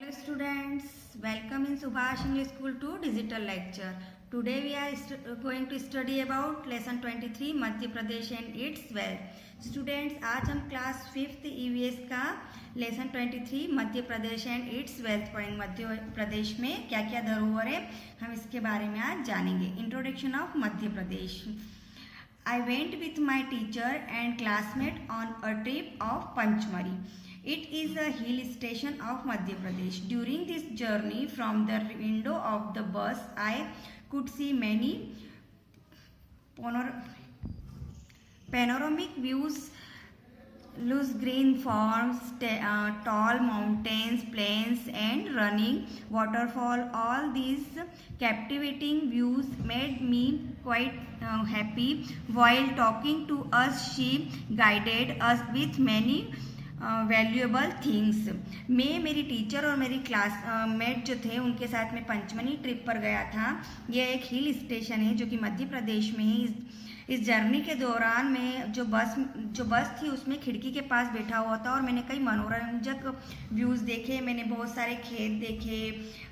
Hello students, welcome in Subhash English School to digital lecture. Today we are going to study about lesson 23 Madhya Pradesh and its wealth. Students, आज हम class 5th EVS का lesson 23 Madhya Pradesh and it's wealth पढ़ेंगे. मध्य प्रदेश में क्या क्या धरोहर है हम इसके बारे में आज जानेंगे. Introduction of Madhya Pradesh. I went with my teacher and classmate on a trip of Panchmari. It is a hill station of Madhya Pradesh. During this journey from the window of the bus, I could see many panoramic views, lush green farms, tall mountains, plains and running waterfall. All these captivating views made me quite happy. While talking to us, she guided us with many valuable things. मैं मेरी teacher और मेरी classmate जो थे उनके साथ में पंचमनी trip पर गया था. यह एक हिल स्टेशन है जो कि मध्य प्रदेश में है. इस जर्नी के दौरान मैं जो बस थी उसमें खिड़की के पास बैठा हुआ था और मैंने कई मनोरंजक व्यूज़ देखे. मैंने बहुत सारे खेत देखे,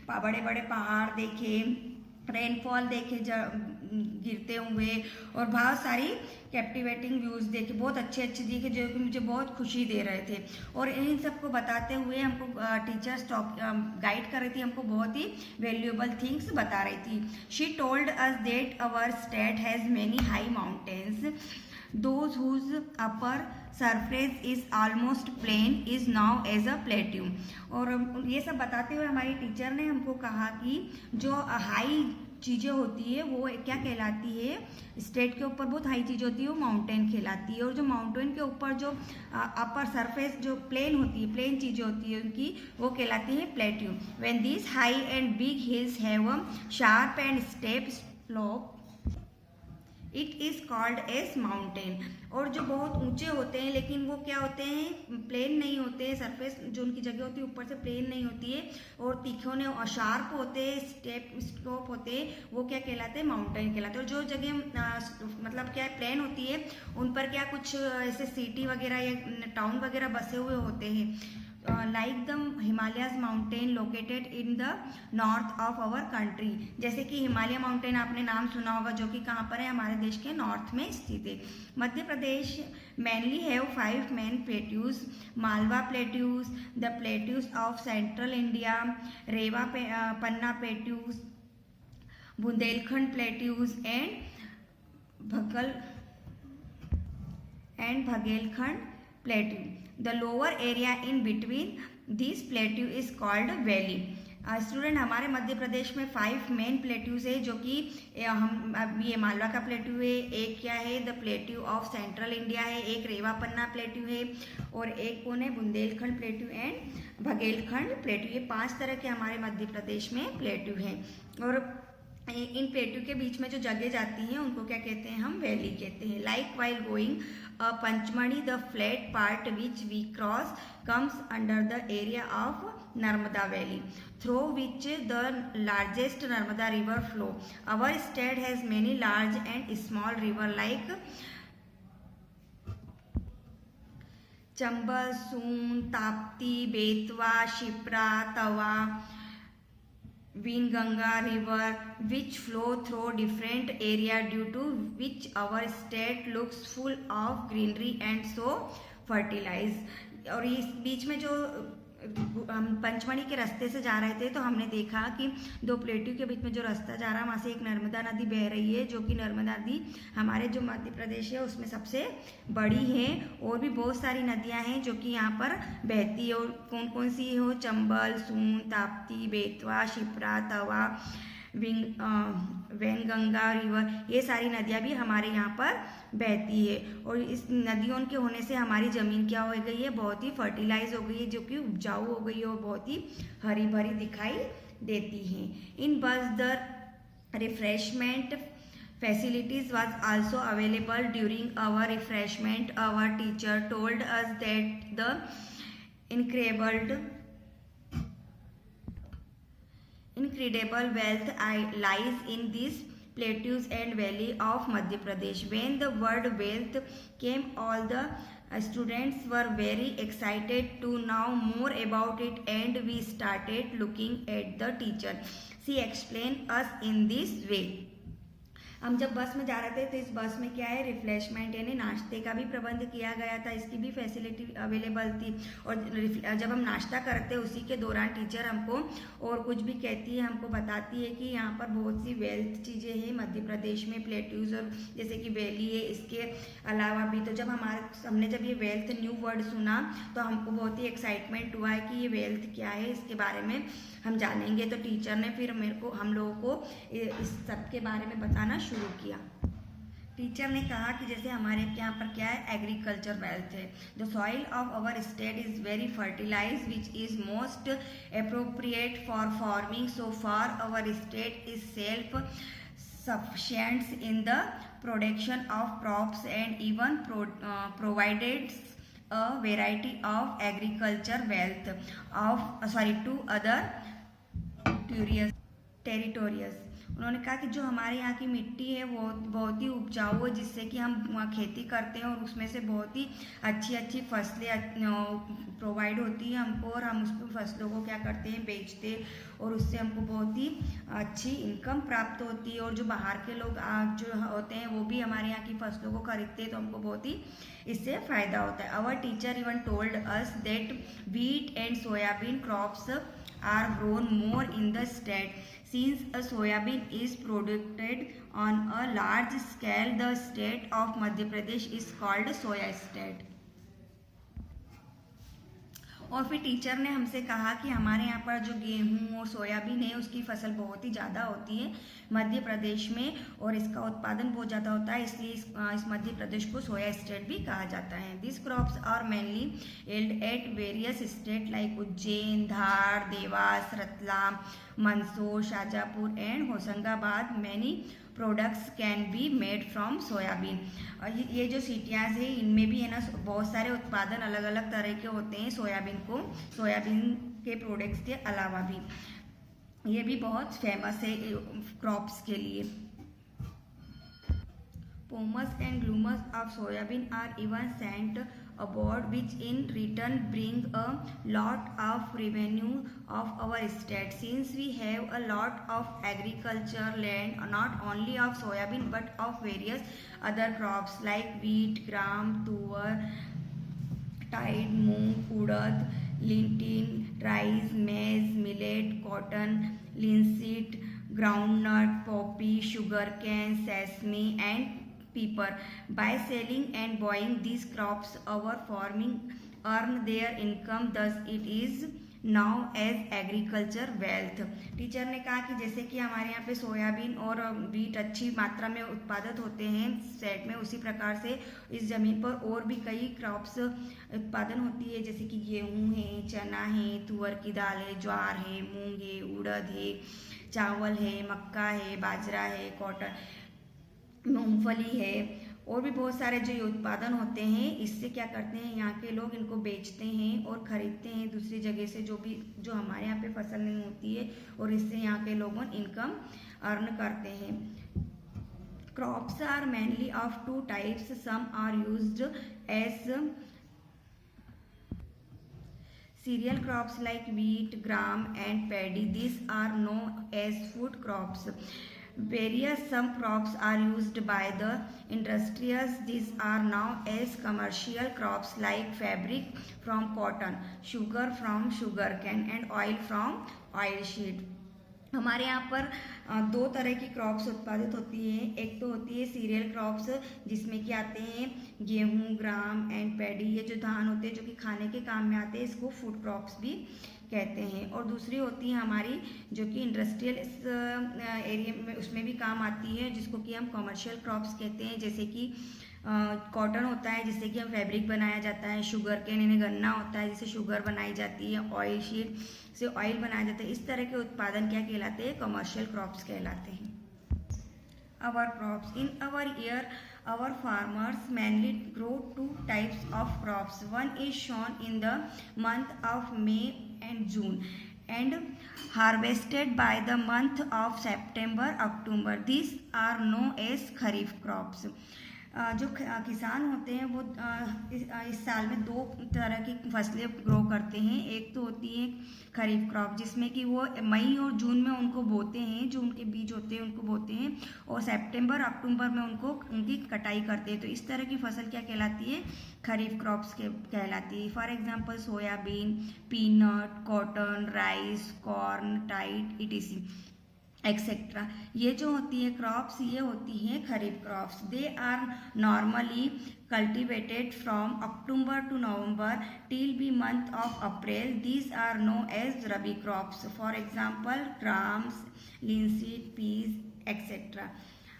बड़े बड़े पहाड़ देखे, रेनफॉल देखे गिरते हुए और बहुत सारी कैप्टिवेटिंग व्यूज़ देखे. बहुत अच्छे दिखे जो कि मुझे बहुत खुशी दे रहे थे. और इन सबको बताते हुए हमको टीचर्स गाइड कर रही थी, हमको बहुत ही वैल्यूएबल थिंग्स बता रही थी. She told us that our state has many high mountains. Those whose upper surface is almost plain is now as a plateau. और ये सब बताते हुए हमारी टीचर ने हमको कहा कि जो हाई चीज़ें होती है वो क्या कहलाती है, स्टेट के ऊपर बहुत हाई चीज़ होती है वो माउंटेन कहलाती है. और जो माउंटेन के ऊपर जो अपर सरफेस जो प्लेन होती है, प्लेन चीज़ें होती है उनकी, वो कहलाती है plateau. When this high and big hills have a sharp and step slope it is called as mountain. और जो बहुत ऊंचे होते हैं लेकिन वो क्या होते हैं, प्लेन नहीं होते, सरफेस जो उनकी जगह होती है ऊपर से प्लेन नहीं होती है और तीखोने और शार्प होते, स्टेप स्लोप होते, वो क्या कहलाते हैं, माउंटेन कहलाते हैं. और जो जगह मतलब क्या है, प्लेन होती है, उन पर क्या कुछ ऐसे सिटी वगैरह या टाउन वगैरह बसे हुए होते हैं. Like the Himalayas mountain located in the north of our country. जैसे कि हिमालय माउंटेन आपने नाम सुना होगा जो कि कहाँ पर है, हमारे देश के नॉर्थ में स्थित है. Madhya Pradesh mainly have 5 main plateaus: Malwa plateaus, the plateaus of central India, Rewa Panna plateaus, Bundelkhand plateaus and Bhagelkhand plateau. The lower area in between these plateau is called valley. Student, हमारे मध्य प्रदेश में 5 main plateaus है जो कि हम अब ये मालवा का plateau है, एक क्या है the plateau of central India है, एक रेवा पन्ना प्लेट्यू है और एक कौन है बुंदेलखंड प्लेट्यू एंड भगेलखंड प्लेट्यू. ये 5 तरह के हमारे मध्य प्रदेश में प्लेट्यू हैं. और इन प्लेट्यू के बीच में जो जगह जाती हैं उनको क्या कहते हैं, हम वैली कहते हैं. Like while going Pachmarhi the flat part which we cross comes under the area of Narmada valley through which the largest Narmada river flow. Our state has many large and small river like Chambal, Son, Tapti, Betwa, Shipra, Tawa, Vinganga river which flow through different area due to which our state looks full of greenery and so fertilized. और इस बीच में जो हम पंचमढ़ी के रास्ते से जा रहे थे तो हमने देखा कि 2 प्लेट्यू के बीच में जो रास्ता जा रहा है वहाँ से एक नर्मदा नदी बह रही है जो कि नर्मदा नदी हमारे जो मध्य प्रदेश है उसमें सबसे बड़ी है. और भी बहुत सारी नदियाँ हैं जो कि यहाँ पर बहती है. और कौन कौन सी हो, चंबल, सून, ताप्ती, बेतवा, शिप्रा, तवा, वैनगंगा रिवर, ये सारी नदियाँ भी हमारे यहाँ पर बहती है. और इस नदियों के होने से हमारी ज़मीन क्या हो गई है, बहुत ही फर्टिलाइज हो गई है, जो कि उपजाऊ हो गई है और बहुत ही हरी भरी दिखाई देती हैं. इन बस the refreshment facilities was also available during our refreshment. Our teacher told us that the incredible wealth lies in these plateaus and valley of Madhya Pradesh. When the word wealth came, all the students were very excited to know more about it, and we started looking at the teacher. She explained us in this way. हम जब बस में जा रहे थे तो इस बस में क्या है, रिफ्रेशमेंट यानी नाश्ते का भी प्रबंध किया गया था, इसकी भी फैसिलिटी अवेलेबल थी। और जब हम नाश्ता करते हैं उसी के दौरान टीचर हमको और कुछ भी कहती है, हमको बताती है कि यहाँ पर बहुत सी वेल्थ चीज़ें हैं मध्य प्रदेश में, प्लेट्यूज और जैसे कि वैली है, इसके अलावा भी। तो जब हमने जब ये वेल्थ न्यू वर्ड सुना तो हमको बहुत ही एक्साइटमेंट हुआ है कि ये वेल्थ क्या है, इसके बारे में हम जानेंगे। तो टीचर ने फिर हम लोगों को इस सब के बारे में बताना शुरू किया। टीचर ने कहा कि जैसे हमारे यहाँ पर क्या है, एग्रीकल्चर वेल्थ है। The soil of our state is very fertilize which is most appropriate for farming, so far our state is self sufficient in the production of crops and even provided a variety of agriculture wealth to other territories. उन्होंने कहा कि जो हमारे यहाँ की मिट्टी है वो बहुत ही उपजाऊ है, जिससे कि हम खेती करते हैं और उसमें से बहुत ही अच्छी फसलें प्रोवाइड होती है हमको, और हम उस फसलों को क्या करते हैं, बेचते, और उससे हमको बहुत ही अच्छी इनकम प्राप्त होती है। और जो बाहर के लोग जो होते हैं वो भी हमारे यहाँ की फसलों को खरीदते हैं, तो हमको बहुत ही इससे फ़ायदा होता है। Our teacher even told us that wheat and soybean crops are grown more in the state. Since a soybean is produced on a large scale, the state of Madhya Pradesh is called soya state. और फिर teacher ने हमसे कहा कि हमारे यहाँ पर जो गेहूँ और सोयाबीन है उसकी फसल बहुत ही ज़्यादा होती है मध्य प्रदेश में, और इसका उत्पादन बहुत ज़्यादा होता है, इसलिए इस मध्य प्रदेश को सोया स्टेट भी कहा जाता है। This crops are mainly held at various state like Ujjain, Dhar, Dewas, Ratlam, Mandsaur, Shajapur and Hoshangabad. Many products can be made from soybean. ये जो सिटियाँ हैं इनमें भी है ना बहुत सारे उत्पादन अलग अलग तरह के होते हैं सोयाबीन के प्रोडक्ट्स के अलावा भी। ये भी बहुत फेमस है क्रॉप्स के लिए। Pomace and glumes of soybean are even sent abroad, which in return bring a lot of revenue of our state. Since we have a lot of agriculture land, not only of soybean but of various other crops like wheat, gram, tuor, tide, moong, urad, lentil, rice, maize, millet, cotton, linseed, groundnut, poppy, sugarcane, sesame and pepper. By selling and buying these crops, our farming earn their income. Thus, it is now as agriculture wealth. Teacher ने कहा कि जैसे कि हमारे यहाँ पे soybean और wheat अच्छी मात्रा में उत्पादित होते हैं स्टेट में, उसी प्रकार से इस जमीन पर और भी कई क्रॉप्स उत्पादन होती है, जैसे कि गेहूँ है, चना है, तुअर की दाल है, ज्वार है, मूंग है, उड़द है, चावल है, मक्का है, बाजरा है, कॉटन, मूंगफली है, और भी बहुत सारे जो ये उत्पादन होते हैं, इससे क्या करते हैं यहाँ के लोग इनको बेचते हैं और ख़रीदते हैं दूसरी जगह से जो हमारे यहाँ पे फसल नहीं होती है, और इससे यहाँ के लोग इनकम अर्न करते हैं। Crops are mainly of two types, some are used as cereal crops like wheat, gram and paddy. These are known as food crops. Some crops are used by the industries. These are now as commercial crops like fabric from cotton, sugar from sugarcane and oil from oilseed. हमारे यहाँ पर दो तरह की crops उत्पादित होती हैं। एक तो होती है सीरियल क्रॉप्स, जिसमें कि आते हैं गेहूँ, ग्राम एंड पैडी, ये जो धान होते हैं जो कि खाने के काम में आते हैं, इसको फूड क्रॉप्स भी कहते हैं। और दूसरी होती है हमारी जो कि इंडस्ट्रियल एरिया में उसमें भी काम आती है, जिसको कि हम कमर्शियल क्रॉप्स कहते हैं। जैसे कि कॉटन होता है जिससे कि हम फैब्रिक बनाया जाता है, शुगर केन यानी गन्ना होता है जिससे शुगर बनाई जाती है, ऑयल शीट से ऑयल बनाया जाता है। इस तरह के उत्पादन क्या कहलाते हैं? कमर्शियल क्रॉप्स कहलाते हैं। Our crops in our year, our farmers mainly grow two types of crops. One is shown in the month of May and June, and harvested by the month of September October. These are known as kharif crops. जो किसान होते हैं वो इस साल में दो तरह की फसलें ग्रो करते हैं। एक तो होती है खरीफ क्रॉप, जिसमें कि वो मई और जून में उनको बोते हैं, जो उनके बीज होते हैं उनको बोते हैं, और सितंबर अक्टूबर में उनकी कटाई करते हैं। तो इस तरह की फसल क्या कहलाती है? खरीफ क्रॉप्स के कहलाती है। For example soybean, peanut, cotton, rice, corn, tight, ETC etcetera. ये जो होती है क्रॉप्स, ये होती हैं kharif crops. They are normally cultivated from October to November till be month of April. These are known as rabi crops. For example grams, linseed, peas etcetera.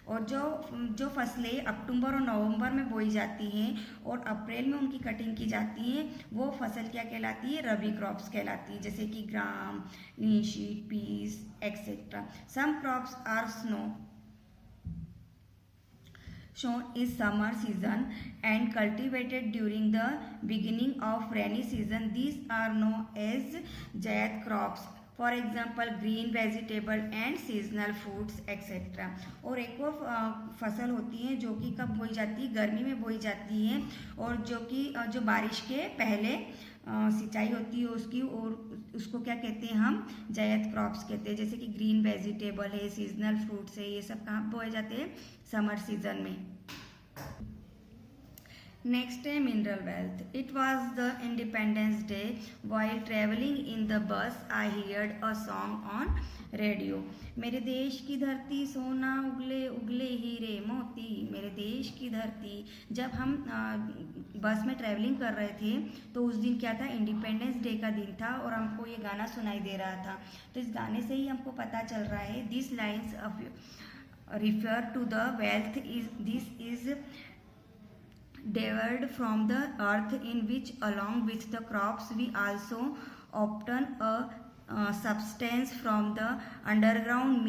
और जो फसलें अक्टूबर और नवंबर में बोई जाती हैं और अप्रैल में उनकी कटिंग की जाती है, वो फसल क्या कहलाती है? रबी क्रॉप्स कहलाती है, जैसे कि gram, linseed, peas etcetera. Some crops are shown is summer season and cultivated during the beginning of rainy season. These are known as zaid crops. For example green vegetable and seasonal fruits etcetera. और एक और फसल होती है जो कि कब बोई जाती है? गर्मी में बोई जाती है, और जो बारिश के पहले सिंचाई होती है उसकी, और उसको क्या कहते हैं? हम जायद क्रॉप्स कहते हैं। जैसे कि ग्रीन वेजिटेबल है, सीजनल फ्रूट्स है, ये सब कहाँ बोए जाते हैं? समर सीजन में। Next है mineral wealth. It was the Independence Day. While traveling in the bus, I heard a song on radio. मेरे देश की धरती सोना उगले उगले हीरे मोती, मेरे देश की धरती। जब हम बस में ट्रैवलिंग कर रहे थे तो उस दिन क्या था? इंडिपेंडेंस डे का दिन था, और हमको ये गाना सुनाई दे रहा था। तो इस गाने से ही हमको पता चल रहा है, this lines refer to the wealth this is derived from the earth, in which along with the crops we also obtain a substance from the underground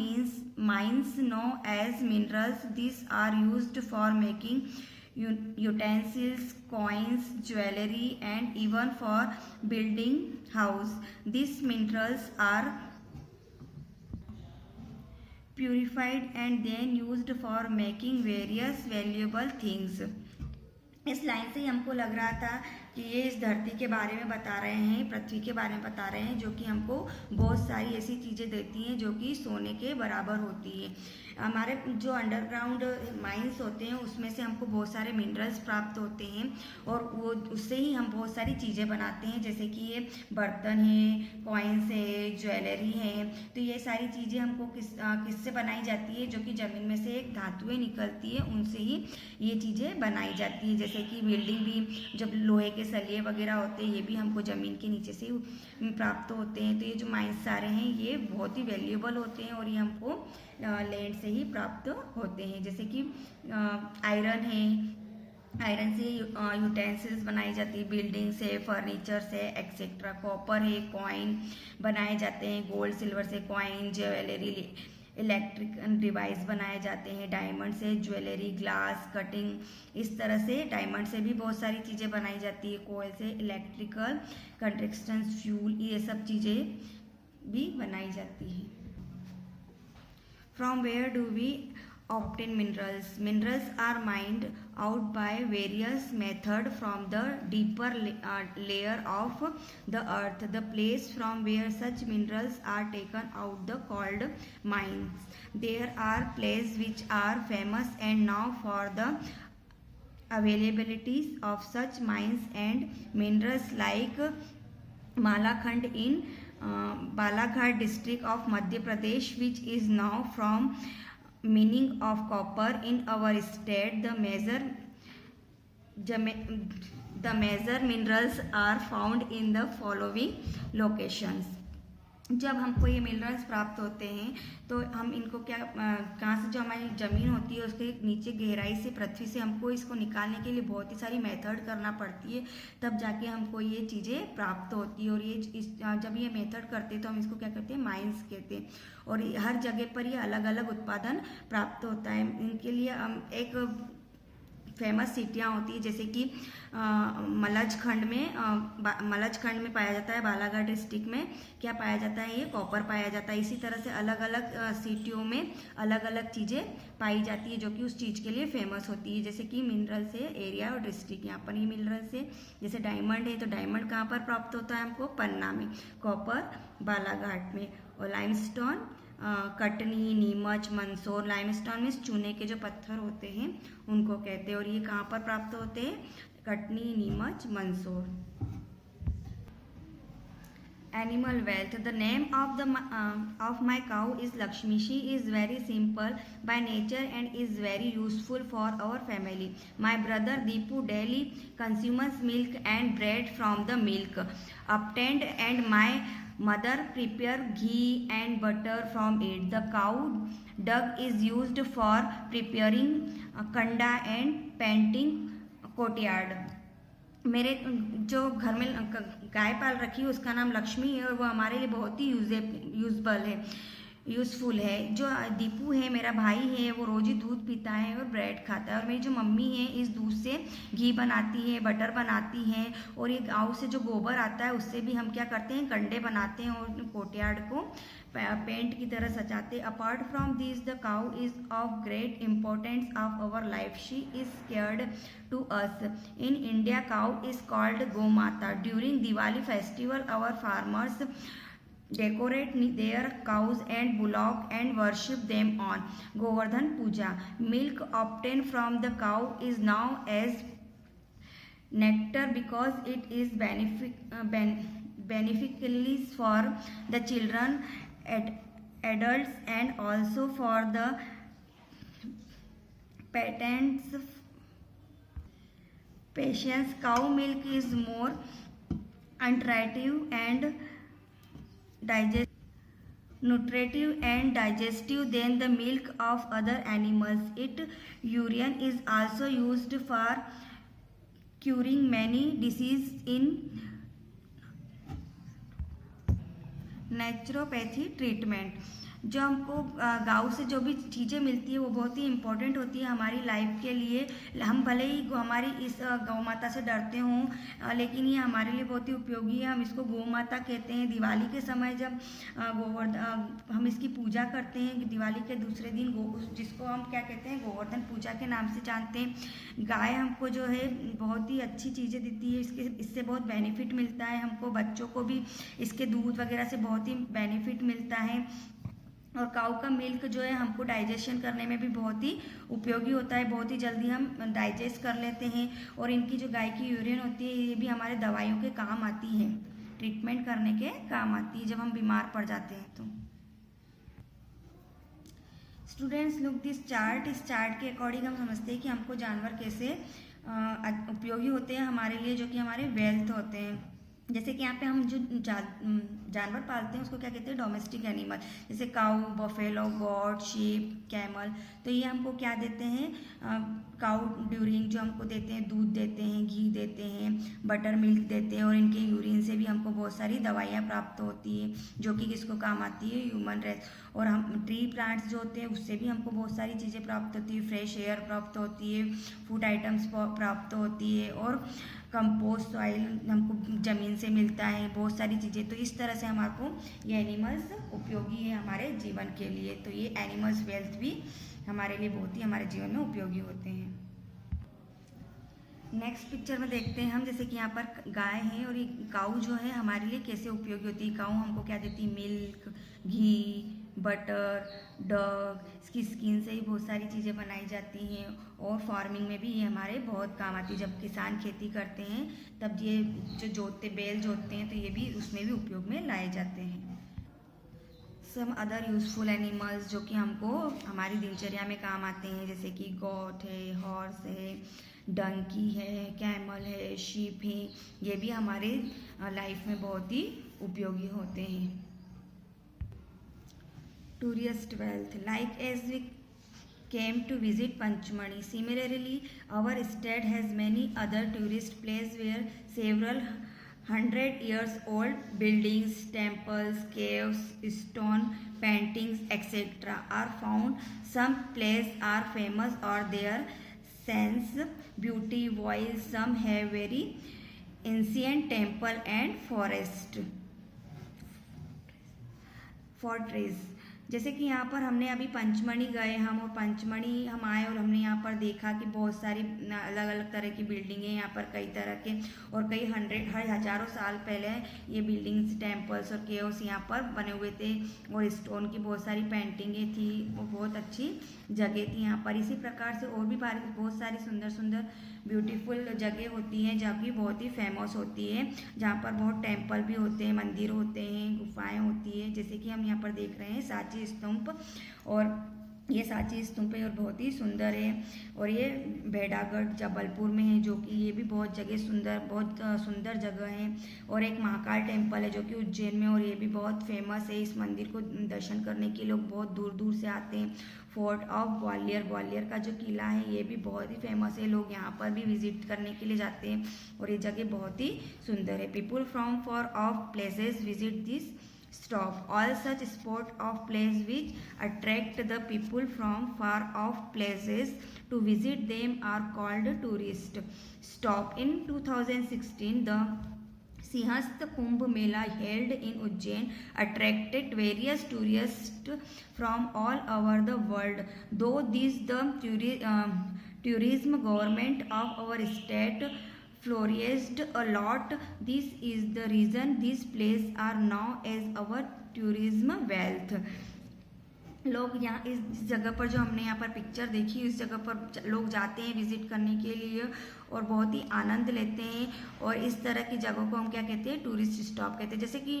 mines known as minerals. These are used for making utensils, coins, jewelry, and even for building house. These minerals are purified and then used for making various valuable things. इस line से ही हमको लग रहा था कि ये इस धरती के बारे में बता रहे हैं, पृथ्वी के बारे में बता रहे हैं, जो कि हमको बहुत सारी ऐसी चीज़ें देती हैं जो कि सोने के बराबर होती है। हमारे जो अंडरग्राउंड माइंस होते हैं उसमें से हमको बहुत सारे मिनरल्स प्राप्त होते हैं, और वो उससे ही हम बहुत सारी चीज़ें बनाते हैं, जैसे कि ये बर्तन है, कॉइन्स है, ज्वेलरी है। तो ये सारी चीज़ें हमको किससे बनाई जाती है? जो कि ज़मीन में से एक धातुएं निकलती है, उनसे ही ये चीज़ें बनाई जाती है। जैसे कि बिल्डिंग भी, जब लोहे के सलिए वगैरह होते हैं, ये भी हमको ज़मीन के नीचे से प्राप्त होते हैं। तो ये जो माइंस सारे हैं ये बहुत ही वैल्यूएबल होते हैं, और ये हमको लैंड से ही प्राप्त होते हैं। जैसे कि आयरन है, आयरन से यूटेंसिल्स बनाई जाती है, बिल्डिंग से, फर्नीचर से एक्सेट्रा। कॉपर है, कॉइन बनाए जाते हैं, गोल्ड सिल्वर से कॉइन, ज्वेलरी, इलेक्ट्रिक डिवाइस बनाए जाते हैं, डायमंड से ज्वेलरी, ग्लास, कटिंग। इस तरह से डायमंड से भी बहुत सारी चीज़ें बनाई जाती है, कोयल से इलेक्ट्रिकल कंस्ट्रक्शन, फ्यूल, ये सब चीज़ें भी बनाई जाती हैं। From where do we obtain minerals? Minerals are mined out by various methods from the deeper layer of the earth. The place from where such minerals are taken out the called mines. There are places which are famous and now for the availabilities of such mines and minerals like Malakhand in Balaghat district of Madhya Pradesh, which is now from mining of copper in our state. The major minerals are found in the following locations. जब हमको ये minerals प्राप्त होते हैं तो हम इनको कहाँ से, जो हमारी ज़मीन होती है उसके नीचे गहराई से, पृथ्वी से हमको इसको निकालने के लिए बहुत ही सारी मेथड करना पड़ती है, तब जाके हमको ये चीज़ें प्राप्त होती है। और ये जब ये मेथड करते हैं तो हम इसको क्या कहते हैं? माइंस कहते हैं। और हर जगह पर ये अलग अलग उत्पादन प्राप्त होता है। इनके लिए हम एक फेमस सिटियाँ होती है, जैसे कि मलज खंड में पाया जाता है। बालाघाट डिस्ट्रिक्ट में क्या पाया जाता है, ये कॉपर पाया जाता है। इसी तरह से अलग अलग सिटियों में अलग अलग चीज़ें पाई जाती है जो कि उस चीज़ के लिए फेमस होती है। जैसे कि मिनरल से एरिया और डिस्ट्रिक्ट, यहाँ पर ये मिनरल से जैसे डायमंड है तो डायमंड कहाँ पर प्राप्त होता है हमको, पन्ना में। कॉपर बालाघाट में। और लाइमस्टोन कटनी, नीमच, मंदसौर। लाइमस्टोन में चूने के जो पत्थर होते हैं उनको कहते हैं, और ये कहाँ पर प्राप्त होते हैं, Katni, Neemuch, Mandsaur. Animal wealth. The name of my cow is Lakshmi. She is very simple by nature and is very useful for our family. My brother Deepu daily consumes milk and bread from the milk obtained, and my mother prepare ghee and butter from it. The cow dung is used for preparing kanda and painting courtyard. मेरे जो घर में गाय पाल रखी है उसका नाम लक्ष्मी है, और वो हमारे लिए बहुत ही यूज़फुल है। जो दीपू है मेरा भाई है, वो रोज़ ही दूध पीता है और ब्रेड खाता है। और मेरी जो मम्मी है इस दूध से घी बनाती है, बटर बनाती हैं, और ये गाँव से जो गोबर आता है उससे भी हम क्या करते हैं, कंडे बनाते हैं और कोर्टयार्ड को पेंट की तरह सजाते हैं। Apart from this the cow is of great importance of our life. She is cared to us. In India cow is called Gau Mata. During Diwali festival our farmers decorate their cows and bullock and worship them on Govardhan Puja. Milk obtained from the cow is known as nectar because it is beneficial for the children, adults, and also for the patients. Cow milk is more nutritive and digestive than the milk of other animals. Its urine is also used for curing many diseases in naturopathy treatment. जो हमको गाँव से जो भी चीज़ें मिलती है वो बहुत ही इम्पोर्टेंट होती है हमारी लाइफ के लिए। हम भले ही हमारी इस गौ माता से डरते हों, लेकिन ये हमारे लिए बहुत ही उपयोगी है। हम इसको गौ माता कहते हैं। दिवाली के समय जब हम इसकी पूजा करते हैं, दिवाली के दूसरे दिन जिसको हम क्या कहते हैं, गोवर्धन पूजा के नाम से जानते हैं। गाय हमको जो है बहुत ही अच्छी चीज़ें देती है, इससे बहुत बेनिफिट मिलता है हमको। बच्चों को भी इसके दूध वगैरह से बहुत ही बेनिफिट मिलता है। और काऊ का मिल्क जो है हमको डाइजेशन करने में भी बहुत ही उपयोगी होता है, बहुत ही जल्दी हम डाइजेस्ट कर लेते हैं। और इनकी जो गाय की यूरिन होती है ये भी हमारे दवाइयों के काम आती है, ट्रीटमेंट करने के काम आती है जब हम बीमार पड़ जाते हैं तो। Students look this chart. इस चार्ट के अकॉर्डिंग हम समझते हैं कि हमको जानवर कैसे उपयोगी होते हैं हमारे लिए, जो कि हमारे वेल्थ होते हैं। जैसे कि यहाँ पे हम जो जानवर पालते हैं उसको क्या कहते हैं, डोमेस्टिक एनिमल। जैसे काऊ, बफेलो, गॉट, शीप, कैमल। तो ये हमको क्या देते हैं, काऊ ड्यूरिंग जो हमको देते हैं, दूध देते हैं, घी देते हैं, बटर मिल्क देते हैं, और इनके यूरिन से भी हमको बहुत सारी दवाइयाँ प्राप्त होती है जो कि किसको काम आती है, ह्यूमन रेस। और हम ट्री प्लांट्स जो होते हैं उससे भी हमको बहुत सारी चीज़ें प्राप्त होती है। फ्रेश एयर प्राप्त होती है, फूड आइटम्स प्राप्त होती है, और कंपोस्ट ऑयल हमको ज़मीन से मिलता है, बहुत सारी चीज़ें। तो इस तरह से हमारे को ये एनिमल्स उपयोगी है हमारे जीवन के लिए। तो ये एनिमल्स वेल्थ भी हमारे लिए बहुत ही हमारे जीवन में उपयोगी होते हैं। नेक्स्ट पिक्चर में देखते हैं हम, जैसे कि यहाँ पर गाय है और ये काऊ जो है हमारे लिए कैसे उपयोगी होती है। काऊ हमको क्या देती है, मिल्क, घी, बटर, डग। इसकी स्किन से ही बहुत सारी चीज़ें बनाई जाती हैं, और फार्मिंग में भी ये हमारे बहुत काम आती है। जब किसान खेती करते हैं तब ये जो बैल जोतते हैं तो ये भी उसमें भी उपयोग में लाए जाते हैं। सम अदर यूजफुल एनिमल्स जो कि हमको हमारी दिनचर्या में काम आते हैं, जैसे कि गॉट है, हॉर्स है, डंकी है, कैमल है, शीप है। ये भी हमारे लाइफ में बहुत ही उपयोगी होते हैं। Tourist wealth, like as we came to visit Panchmani. Similarly, our state has many other tourist places where several 100 years old buildings, temples, caves, stone paintings, etc. are found. Some places are famous or their scenes beauty, while some have very ancient temple and fortress. जैसे कि यहाँ पर हमने अभी पंचमढ़ी गए हम, और पंचमढ़ी हम आए और हमने यहाँ पर देखा कि बहुत सारी अलग अलग तरह की बिल्डिंगें यहाँ पर कई तरह के, और कई हजारों साल पहले ये बिल्डिंग्स, टेम्पल्स और केव्स यहाँ पर बने हुए थे, और स्टोन की बहुत सारी पेंटिंगें थी। वो बहुत अच्छी जगह थी यहाँ पर। इसी प्रकार से और भी बहुत सारी सुंदर सुंदर ब्यूटीफुल जगह होती हैं जहाँ की बहुत ही फेमस होती है, जहाँ पर बहुत टेम्पल भी होते हैं, मंदिर होते हैं, गुफाएं होती है। जैसे कि हम यहाँ पर देख रहे हैं सांची स्तूप, और ये सांची स्तूप है और बहुत ही सुंदर है, और ये भेड़ागढ़ जबलपुर में है, जो कि ये भी बहुत सुंदर जगह है। और एक महाकाल टेम्पल है जो कि उज्जैन में, और ये भी बहुत फेमस है। इस मंदिर को दर्शन करने के लोग बहुत दूर दूर से आते हैं। फोर्ट ऑफ ग्वालियर का जो किला है ये भी बहुत ही फेमस है, लोग यहाँ पर भी विजिट करने के लिए जाते हैं, और ये जगह बहुत ही सुंदर है। People from for of places visit this stop. All such spot of place which attract the people from far off places to visit them are called tourist stop. In 2016, the Sinhast Kumbh Mela held in Ujjain attracted various tourists from all over the world. Though this the tourism government of our state flourished a lot, this is the reason these places are now as our tourism wealth. लोग यहाँ इस जगह पर, जो हमने यहाँ पर picture देखी, इस जगह पर लोग जाते हैं विजिट करने के लिए और बहुत ही आनंद लेते हैं। और इस तरह की जगहों को हम क्या कहते हैं, टूरिस्ट स्टॉप कहते हैं। जैसे कि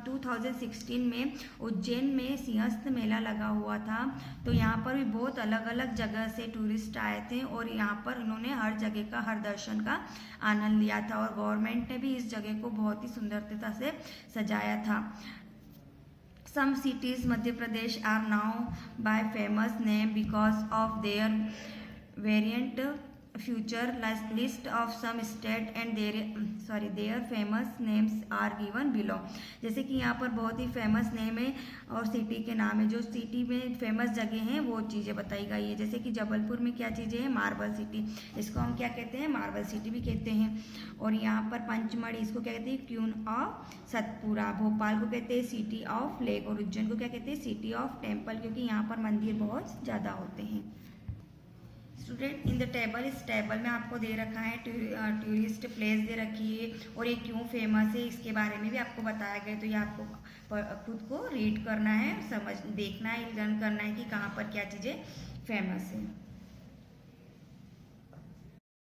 2016 में उज्जैन में सिंहस्थ मेला लगा हुआ था, तो यहाँ पर भी बहुत अलग अलग जगह से टूरिस्ट आए थे, और यहाँ पर उन्होंने हर जगह का, हर दर्शन का आनंद लिया था, और गवर्नमेंट ने भी इस जगह को बहुत ही सुंदरता से सजाया था। Some cities Madhya Pradesh are now by famous name because of their variant future list of some state and their famous names are given below. जैसे कि यहाँ पर बहुत ही फेमस नेम है और सिटी के नाम है, जो सिटी में फेमस जगह हैं वो चीज़ें बताई गई है। जैसे कि जबलपुर में क्या चीज़ें हैं, मार्बल सिटी, इसको हम क्या कहते हैं, मार्बल सिटी भी कहते हैं। और यहाँ पर पंचमढ़ी, इसको क्या कहते हैं, क्वीन ऑफ सतपुरा। भोपाल को कहते हैं सिटी ऑफ लेक, और उज्जैन को क्या कहते हैं, सिटी ऑफ टेम्पल, क्योंकि यहाँ पर मंदिर बहुत ज़्यादा होते हैं। स्टूडेंट, इन द टेबल, इस टेबल में आपको दे रखा है टूरिस्ट प्लेस दे रखी है, और ये क्यों फेमस है इसके बारे में भी आपको बताया गया। तो ये आपको खुद को रीड करना है, देखना है, लर्न करना है कि कहाँ पर क्या चीज़ें फेमस है।